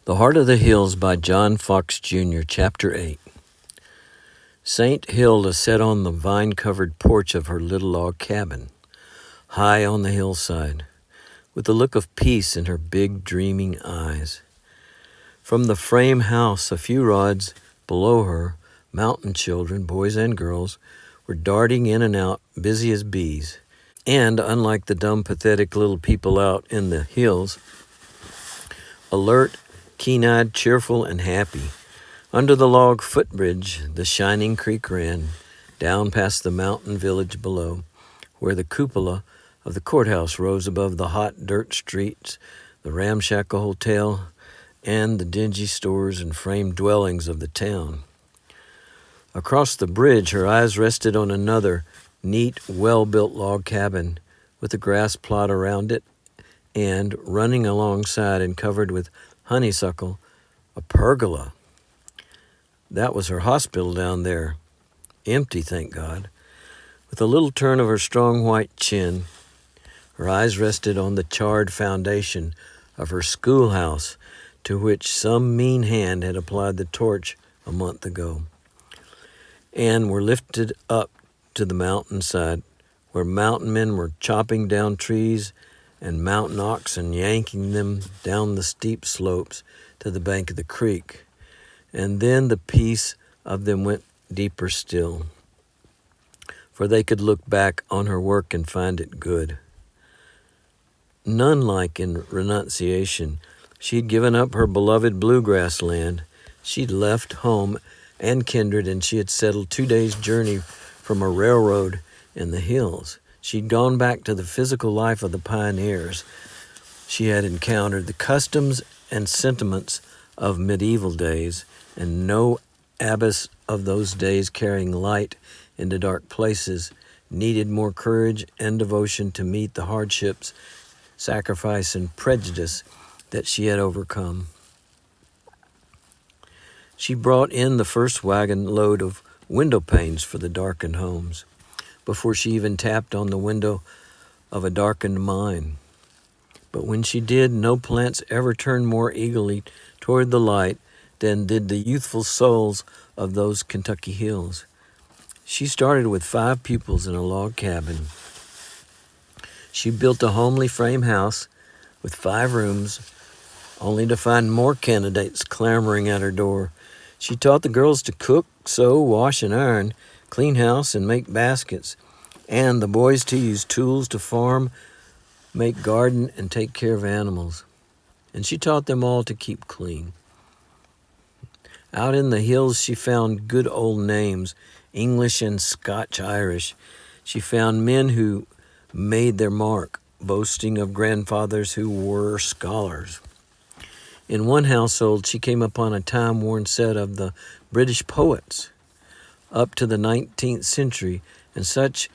The Heart of the Hills by John Fox Jr., Chapter 8. St. Hilda sat on the vine-covered porch of her little log cabin, high on the hillside, with a look of peace in her big, dreaming eyes. From the frame house a few rods below her, mountain children, boys and girls, were darting in and out, busy as bees. And, unlike the dumb, pathetic little people out in the hills, alert, keen-eyed, cheerful, and happy. Under the log footbridge, the shining creek ran, down past the mountain village below, where the cupola of the courthouse rose above the hot dirt streets, the ramshackle hotel, and the dingy stores and framed dwellings of the town. Across the bridge, her eyes rested on another neat, well-built log cabin with a grass plot around it, and, running alongside and covered with honeysuckle, a pergola. That was her hospital down there, empty, thank God. With a little turn of her strong white chin, her eyes rested on the charred foundation of her schoolhouse, to which some mean hand had applied the torch a month ago, and were lifted up to the mountainside, where mountain men were chopping down trees and mountain oxen yanking them down the steep slopes to the bank of the creek. And then the peace of them went deeper still, for they could look back on her work and find it good. None like in renunciation, she'd given up her beloved bluegrass land. She'd left home and kindred, and she had settled 2 days' journey from a railroad in the hills. She'd gone back to the physical life of the pioneers. She had encountered the customs and sentiments of medieval days, and no abbess of those days carrying light into dark places needed more courage and devotion to meet the hardships, sacrifice, and prejudice that she had overcome. She brought in the first wagon load of window panes for the darkened homes, before she even tapped on the window of a darkened mine. But when she did, no plants ever turned more eagerly toward the light than did the youthful souls of those Kentucky hills. She started with 5 pupils in a log cabin. She built a homely frame house with 5 rooms, only to find more candidates clamoring at her door. She taught the girls to cook, sew, wash, and iron, clean house, and make baskets, and the boys to use tools to farm, make garden, and take care of animals. And she taught them all to keep clean. Out in the hills, she found good old names, English and Scotch-Irish. She found men who made their mark, boasting of grandfathers who were scholars. In one household, she came upon a time-worn set of the British poets up to the 19th century, and such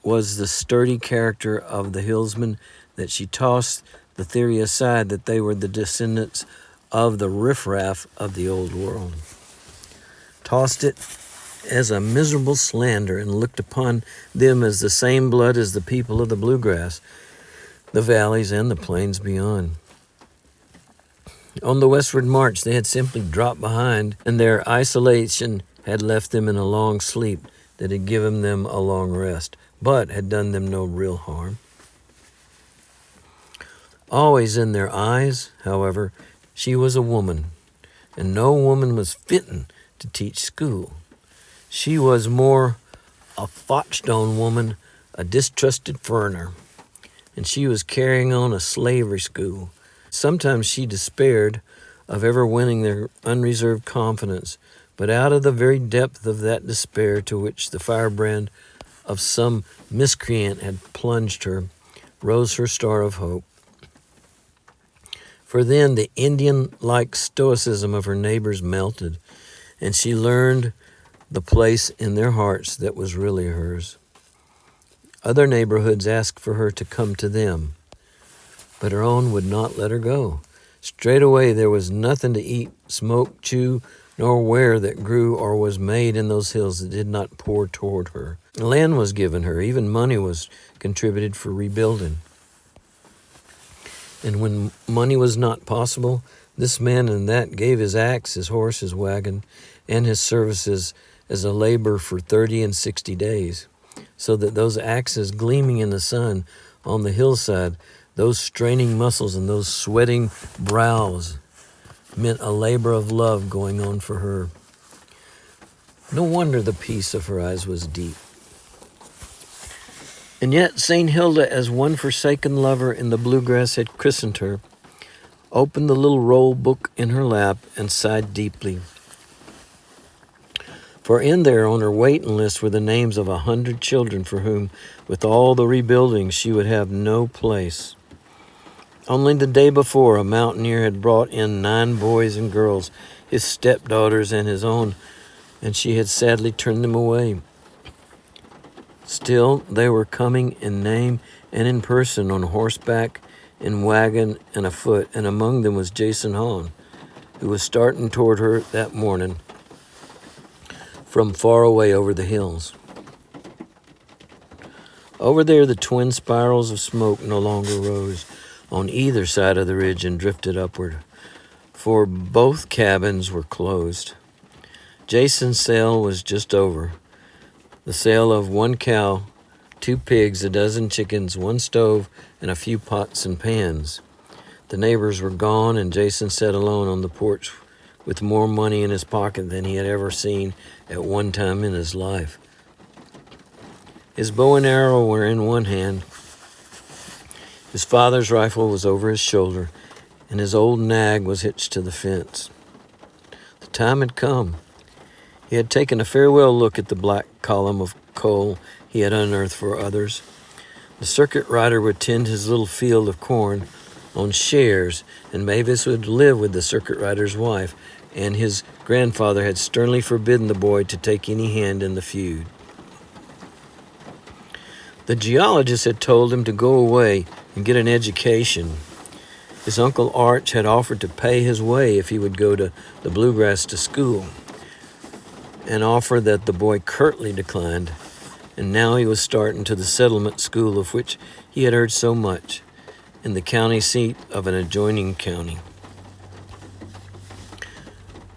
was the sturdy character of the hillsmen that she tossed the theory aside that they were the descendants of the riffraff of the old world, tossed it as a miserable slander, and looked upon them as the same blood as the people of the bluegrass, the valleys, and the plains beyond. On the westward march, they had simply dropped behind, and their isolation had left them in a long sleep that had given them a long rest, but had done them no real harm. Always in their eyes, however, she was a woman, and no woman was fitting to teach school. She was more a Foxstone woman, a distrusted foreigner, and she was carrying on a slavery school. Sometimes she despaired of ever winning their unreserved confidence, but out of the very depth of that despair to which the firebrand of some miscreant had plunged her, rose her star of hope. For then the Indian-like stoicism of her neighbors melted, and she learned the place in their hearts that was really hers. Other neighborhoods asked for her to come to them, but her own would not let her go. Straightway there was nothing to eat, smoke, chew, nor wear that grew or was made in those hills that did not pour toward her. Land was given her, even money was contributed for rebuilding. And when money was not possible, This man and that gave his axe, his horse, his wagon, and his services as a labor for 30 and 60 days, so that those axes gleaming in the sun on the hillside, those straining muscles and those sweating brows meant a labor of love going on for her. No wonder the peace of her eyes was deep. And yet St. Hilda, as one forsaken lover in the bluegrass had christened her, opened the little roll book in her lap and sighed deeply. For in there on her waiting list were the names of 100 children for whom, with all the rebuilding, she would have no place. Only the day before, a mountaineer had brought in 9 boys and girls, his stepdaughters and his own, and she had sadly turned them away. Still, they were coming in name and in person, on horseback, in wagon, and afoot, and among them was Jason Hahn, who was starting toward her that morning from far away over the hills. Over there, the twin spirals of smoke no longer rose on either side of the ridge and drifted upward, for both cabins were closed. Jason's sale was just over. The sale of 1 cow, 2 pigs, a dozen chickens, 1 stove, and a few pots and pans. The neighbors were gone, and Jason sat alone on the porch with more money in his pocket than he had ever seen at one time in his life. His bow and arrow were in one hand. His father's rifle was over his shoulder, and his old nag was hitched to the fence. The time had come. He had taken a farewell look at the black column of coal he had unearthed for others. The circuit rider would tend his little field of corn on shares, and Mavis would live with the circuit rider's wife, and his grandfather had sternly forbidden the boy to take any hand in the feud. The geologist had told him to go away and get an education. His Uncle Arch had offered to pay his way if he would go to the Bluegrass to school, an offer that the boy curtly declined, and now he was starting to the settlement school of which he had heard so much, in the county seat of an adjoining county.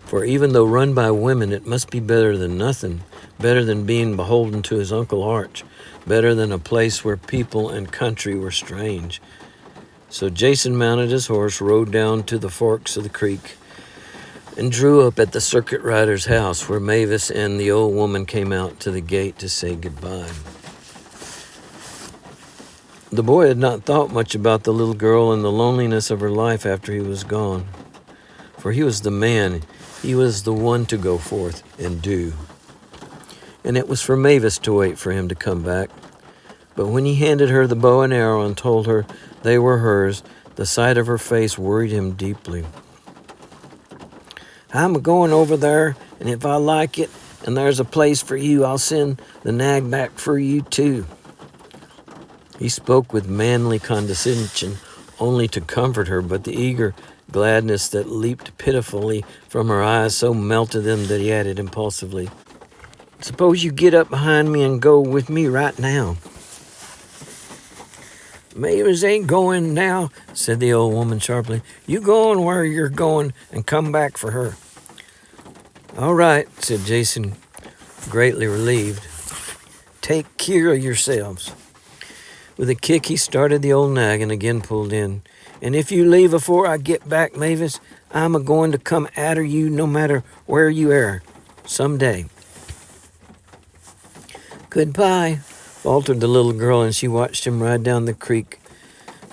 For even though run by women, it must be better than nothing, better than being beholden to his Uncle Arch, better than a place where people and country were strange. So Jason mounted his horse, rode down to the forks of the creek, and drew up at the circuit rider's house, where Mavis and the old woman came out to the gate to say goodbye. The boy had not thought much about the little girl and the loneliness of her life after he was gone, for he was the man. He was the one to go forth and do. And it was for Mavis to wait for him to come back. But when he handed her the bow and arrow and told her they were hers, the sight of her face worried him deeply. "I'm a-going over there, and if I like it and there's a place for you, I'll send the nag back for you too." He spoke with manly condescension, only to comfort her, but the eager gladness that leaped pitifully from her eyes so melted them that he added impulsively, "Suppose you get up behind me and go with me right now." "Mavis ain't going now," said the old woman sharply. "You go on where you're going and come back for her." "All right," said Jason, greatly relieved. "Take care of yourselves." With a kick, he started the old nag and again pulled in. "And if you leave afore I get back, Mavis, I'm a-going to come after you no matter where you are, some day." "Goodbye," faltered the little girl, and she watched him ride down the creek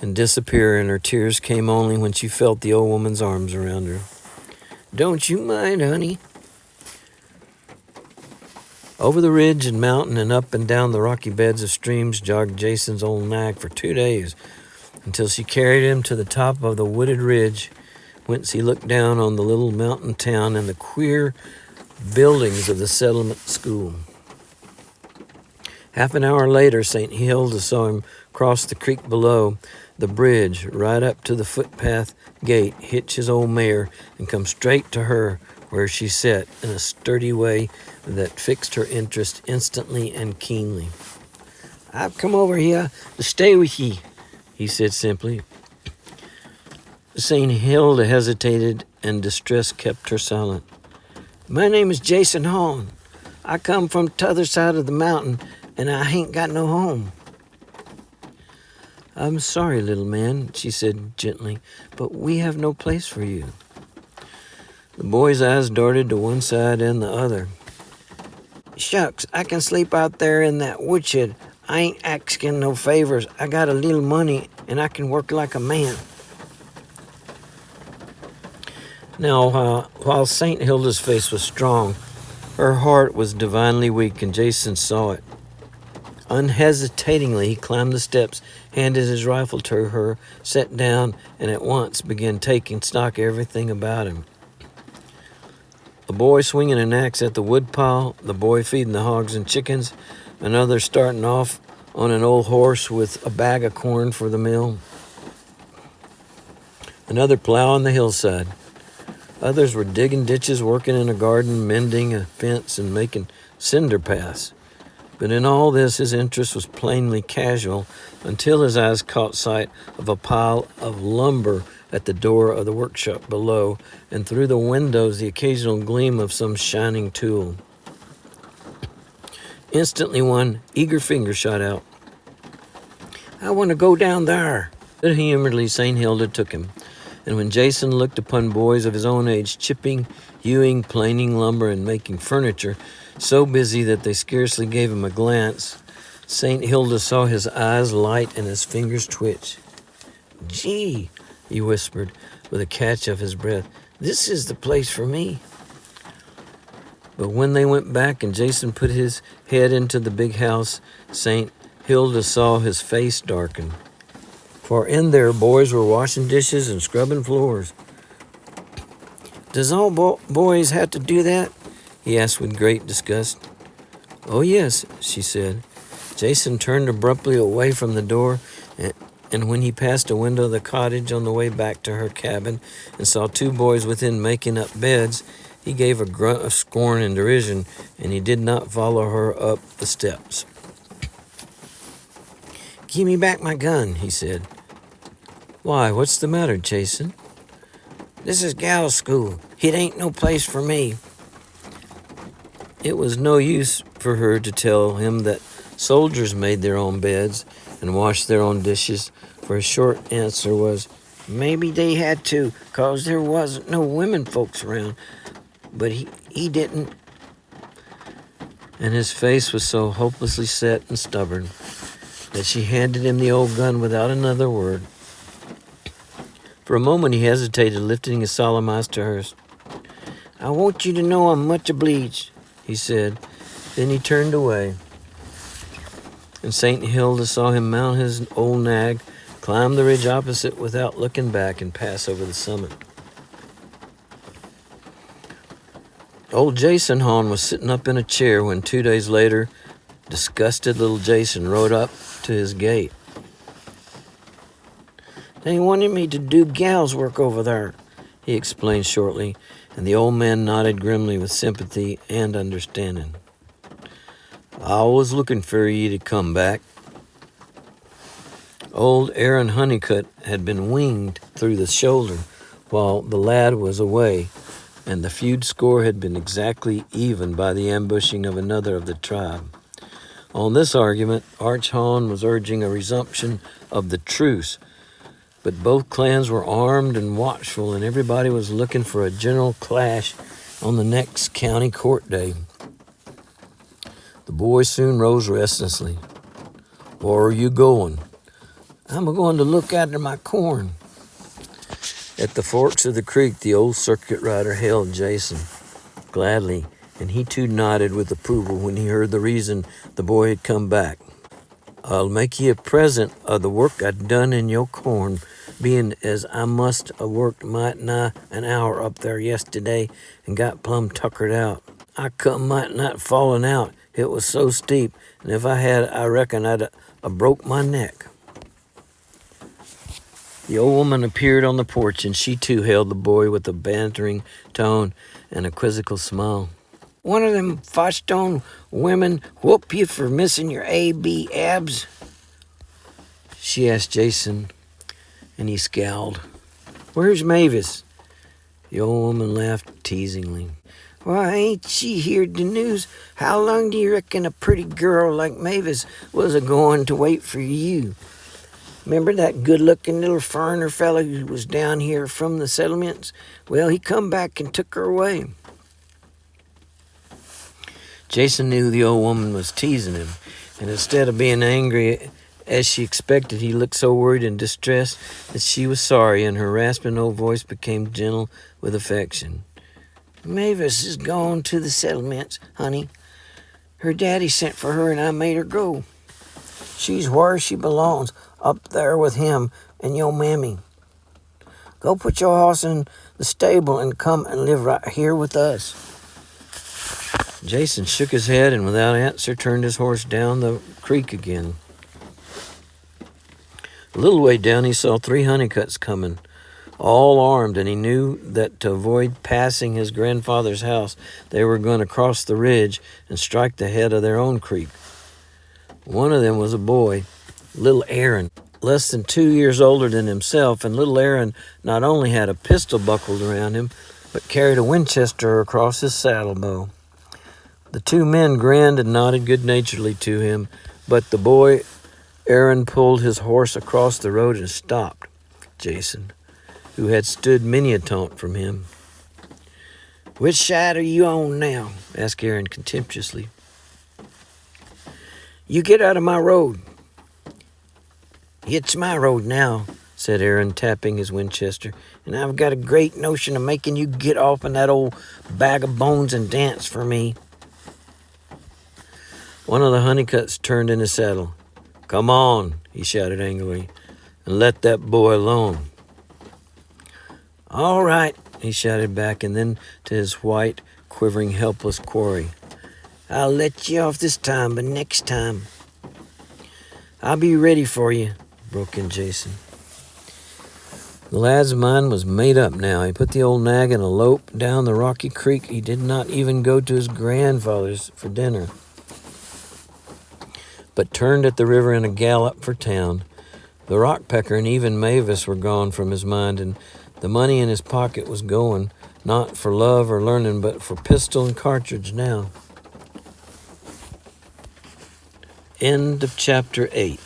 and disappear, and her tears came only when she felt the old woman's arms around her. "Don't you mind, honey." Over the ridge and mountain and up and down the rocky beds of streams jogged Jason's old nag for 2 days, until she carried him to the top of the wooded ridge, whence he looked down on the little mountain town and the queer buildings of the settlement school. Half an hour later, St. Hilda saw him cross the creek below the bridge, ride up to the footpath gate, hitch his old mare, and come straight to her, where she sat in a sturdy way that fixed her interest instantly and keenly. "I've come over here to stay with ye," he said simply. St. Hilda hesitated, and distress kept her silent. My name is Jason Hahn. I come from t'other side of the mountain, and I ain't got no home. I'm sorry, little man, she said gently, but we have no place for you. The boy's eyes darted to one side and the other. Shucks, I can sleep out there in that woodshed. I ain't asking no favors. I got a little money, and I can work like a man. Now, while St. Hilda's face was strong, her heart was divinely weak, and Jason saw it. Unhesitatingly, he climbed the steps, handed his rifle to her, sat down, and at once began taking stock of everything about him. The boy swinging an axe at the woodpile, the boy feeding the hogs and chickens, another starting off on an old horse with a bag of corn for the mill, another plowing the hillside. Others were digging ditches, working in a garden, mending a fence, and making cinder paths. But in all this, his interest was plainly casual until his eyes caught sight of a pile of lumber at the door of the workshop below, and through the windows the occasional gleam of some shining tool. Instantly, one eager finger shot out. I want to go down there. Good-humoredly, St. Hilda took him. And when Jason looked upon boys of his own age chipping, hewing, planing lumber, and making furniture, so busy that they scarcely gave him a glance, St. Hilda saw his eyes light and his fingers twitch. Gee, he whispered with a catch of his breath, this is the place for me. But when they went back and Jason put his head into the big house, St. Hilda saw his face darken. For in there, boys were washing dishes and scrubbing floors. Does all boys have to do that? He asked with great disgust. Oh, yes, she said. Jason turned abruptly away from the door, and when he passed a window of the cottage on the way back to her cabin and saw two boys within making up beds, he gave a grunt of scorn and derision, and he did not follow her up the steps. Give me back my gun, he said. Why, what's the matter, Jason? This is gal school. It ain't no place for me. It was no use for her to tell him that soldiers made their own beds and washed their own dishes, for his short answer was, maybe they had to, 'cause there wasn't no women folks around, but he didn't. And his face was so hopelessly set and stubborn that she handed him the old gun without another word. For a moment he hesitated, lifting his solemn eyes to hers. I want you to know I'm much obliged, he said. Then he turned away, and St. Hilda saw him mount his old nag, climb the ridge opposite without looking back, and pass over the summit. Old Jason Hahn was sitting up in a chair when 2 days later, disgusted little Jason rode up to his gate. They wanted me to do gal's work over there, he explained shortly, and the old man nodded grimly with sympathy and understanding. I was looking for you to come back. Old Aaron Honeycutt had been winged through the shoulder while the lad was away, and the feud score had been exactly even by the ambushing of another of the tribe. On this argument, Arch Hahn was urging a resumption of the truce, but both clans were armed and watchful, and everybody was looking for a general clash on the next county court day. The boy soon rose restlessly. Where are you going? I'm going to look after my corn. At the forks of the creek, the old circuit rider hailed Jason gladly, and he too nodded with approval when he heard the reason the boy had come back. I'll make you a present of the work I'd done in your corn, being as I must have worked might nigh an hour up there yesterday and got plumb tuckered out. I come might not fallen out. It was so steep, and if I had, I reckon I'd broke my neck. The old woman appeared on the porch, and she too hailed the boy with a bantering tone and a quizzical smile. One of them Fosstone women whoop you for missing your A.B. abs? She asked Jason, and he scowled. Where's Mavis? The old woman laughed teasingly. Why, ain't she heard the news? How long do you reckon a pretty girl like Mavis was a-going to wait for you? Remember that good-looking little foreigner fellow who was down here from the settlements? Well, he come back and took her away. Jason knew the old woman was teasing him, and instead of being angry as she expected, he looked so worried and distressed that she was sorry, and her rasping old voice became gentle with affection. Mavis is gone to the settlements, honey. Her daddy sent for her, and I made her go. She's where she belongs, up there with him and your mammy. Go put your horse in the stable and come and live right here with us. Jason shook his head and without answer turned his horse down the creek again. A little way down he saw 3 Honeycutts coming, all armed, and he knew that to avoid passing his grandfather's house, they were going to cross the ridge and strike the head of their own creek. One of them was a boy, little Aaron, less than 2 years older than himself, and little Aaron not only had a pistol buckled around him, but carried a Winchester across his saddle bow. The 2 men grinned and nodded good-naturedly to him, but the boy, Aaron, pulled his horse across the road and stopped Jason, who had stood many a taunt from him. Which side are you on now? Asked Aaron contemptuously. You get out of my road. It's my road now, said Aaron, tapping his Winchester, and I've got a great notion of making you get off in that old bag of bones and dance for me. One of the Honeycutts turned in his saddle. Come on, he shouted angrily, and let that boy alone. All right, he shouted back, and then to his white, quivering, helpless quarry. I'll let you off this time, but next time. I'll be ready for you, broke in Jason. The lad's mind was made up now. He put the old nag in a lope down the rocky creek. He did not even go to his grandfather's for dinner, but turned at the river in a gallop for town. The rockpecker and even Mavis were gone from his mind, and the money in his pocket was going, not for love or learning, but for pistol and cartridge now. End of chapter 8.